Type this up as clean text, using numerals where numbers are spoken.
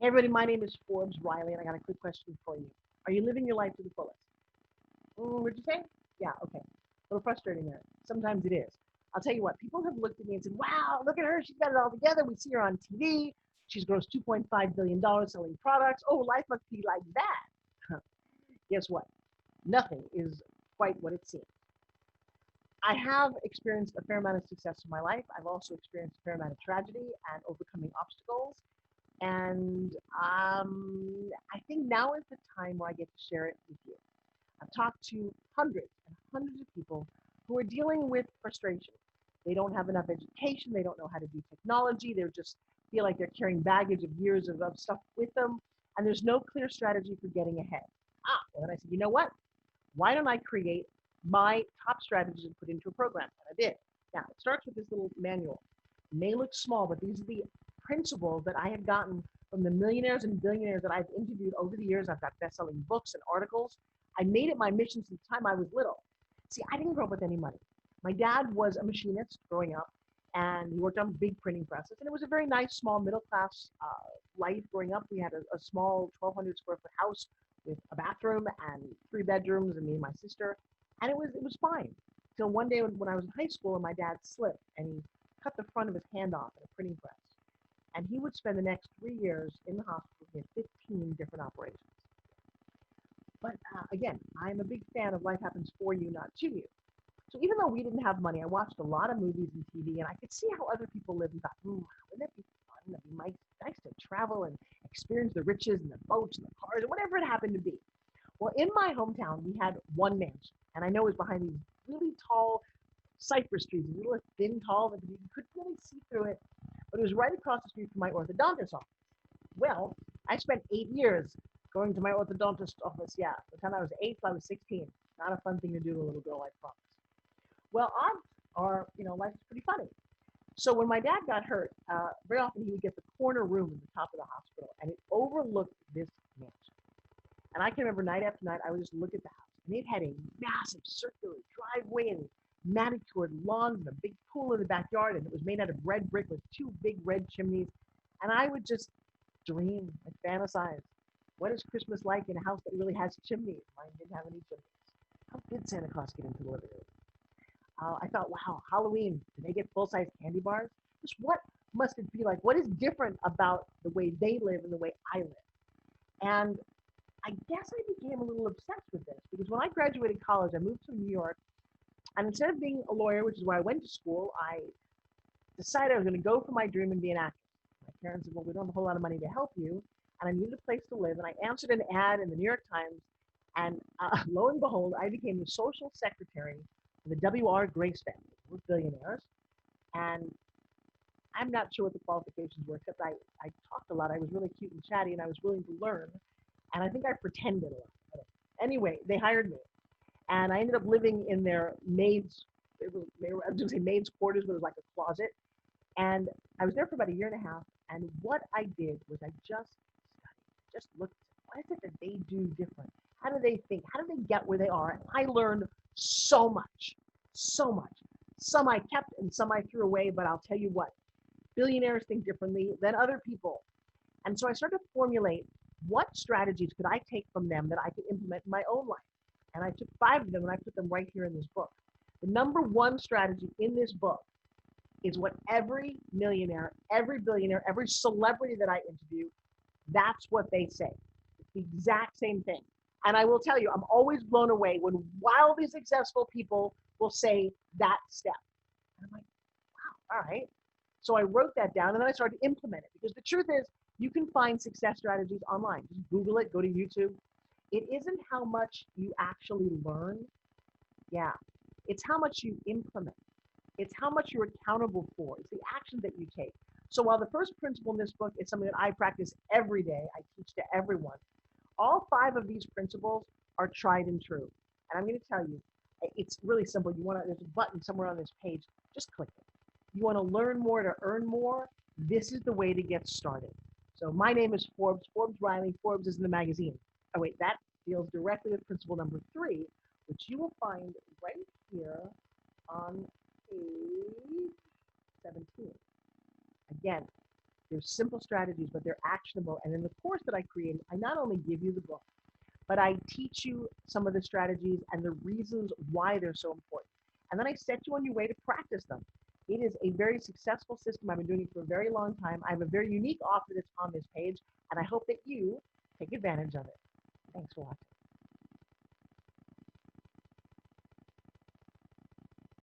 Everybody, my name is Forbes Riley, and I got a quick question for you. Are you living your life to the fullest? What'd you say? Yeah, okay. A little frustrating there. Sometimes it is. I'll tell you what, people have looked at me and said, wow, look at her. She's got it all together. We see her on TV. She's grossed $2.5 billion selling products. Oh, life must be like that. Guess what? Nothing is quite what it seems. I have experienced a fair amount of success in my life. I've also experienced a fair amount of tragedy and overcoming obstacles. And I think now is the time where I get to share it with you. I've talked to hundreds and hundreds of people who are dealing with frustration. They don't have enough education. They don't know how to do technology. They just feel like they're carrying baggage of years of stuff with them. And there's no clear strategy for getting ahead. Well, then I said, you know what? Why don't I create my top strategies and put into a program? And I did. Now, it starts with this little manual. It may look small, but these are the principles that I have gotten from the millionaires and billionaires that I've interviewed over the years. I've got best-selling books and articles. I made it my mission since the time I was little. See, I didn't grow up with any money. My dad was a machinist growing up, and he worked on big printing presses. And it was a very nice, small, middle-class life growing up. We had a small 1,200 square foot house with a bathroom and 3 bedrooms, and me and my sister. And it was fine. Till one day when I was in high school, and my dad slipped, and he cut the front of his hand off in a printing press. And he would spend the next 3 years in the hospital. He had 15 different operations. But again, I'm a big fan of life happens for you, not to you. So even though we didn't have money, I watched a lot of movies and TV, and I could see how other people lived and thought, wouldn't that be fun? It'd be nice to travel and experience the riches and the boats and the cars and whatever it happened to be. Well, in my hometown, we had one mansion, and I know it was behind these really tall cypress trees, a little thin, tall, that you couldn't really see through it, but it was right across the street from my orthodontist office. Well, I spent 8 years going to my orthodontist office. Yeah, by the time I was 8 till I was 16. Not a fun thing to do to a little girl, I promise. Well, odds are, life is pretty funny. So when my dad got hurt, very often he would get the corner room in the top of the hospital, and it overlooked this mansion. And I can remember night after night, I would just look at the house, and it had a massive circular driveway and manicured lawns and a big pool in the backyard, and it was made out of red brick with 2 big red chimneys. And I would just dream and fantasize. What is Christmas like in a house that really has chimneys? Mine didn't have any chimneys. How did Santa Claus get into the living room? I thought, wow, Halloween, do they get full-size candy bars? Just what must it be like? What is different about the way they live and the way I live? And I guess I became a little obsessed with this because when I graduated college, I moved to New York. And instead of being a lawyer, which is where I went to school, I decided I was going to go for my dream and be an actor. My parents said, well, we don't have a whole lot of money to help you, and I needed a place to live. And I answered an ad in the New York Times, and lo and behold, I became the social secretary for the W.R. Grace family. We're billionaires, and I'm not sure what the qualifications were, except I talked a lot. I was really cute and chatty, and I was willing to learn, and I think I pretended a lot. Anyway, they hired me. And I ended up living in their maid's, I was going to say maid's quarters, but it was like a closet. And I was there for about a year and a half. And what I did was I just studied, just looked, what is it that they do different? How do they think? How do they get where they are? And I learned so much, so much. Some I kept and some I threw away, but I'll tell you what, billionaires think differently than other people. And so I started to formulate what strategies could I take from them that I could implement in my own life. And I took 5 of them and I put them right here in this book. The number 1 strategy in this book is what every millionaire, every billionaire, every celebrity that I interview, that's what they say. It's the exact same thing. And I will tell you, I'm always blown away when wildly successful people will say that step. And I'm like, wow, all right. So I wrote that down and then I started to implement it because the truth is you can find success strategies online. Just Google it, go to YouTube. It isn't how much you actually learn. Yeah. It's how much you implement. It's how much you're accountable for. It's the action that you take. So while the first principle in this book is something that I practice every day, I teach to everyone, all 5 of these principles are tried and true. And I'm going to tell you, it's really simple. There's a button somewhere on this page. Just click it. You want to learn more to earn more? This is the way to get started. So my name is Forbes Riley. Forbes is in the magazine. Oh, wait, that deals directly with principle number 3, which you will find right here on page 17. Again, They're simple strategies, but they're actionable. And in the course that I created, I not only give you the book, but I teach you some of the strategies and the reasons why they're so important. And then I set you on your way to practice them. It is a very successful system. I've been doing it for a very long time. I have a very unique offer that's on this page, and I hope that you take advantage of it. Thanks for watching.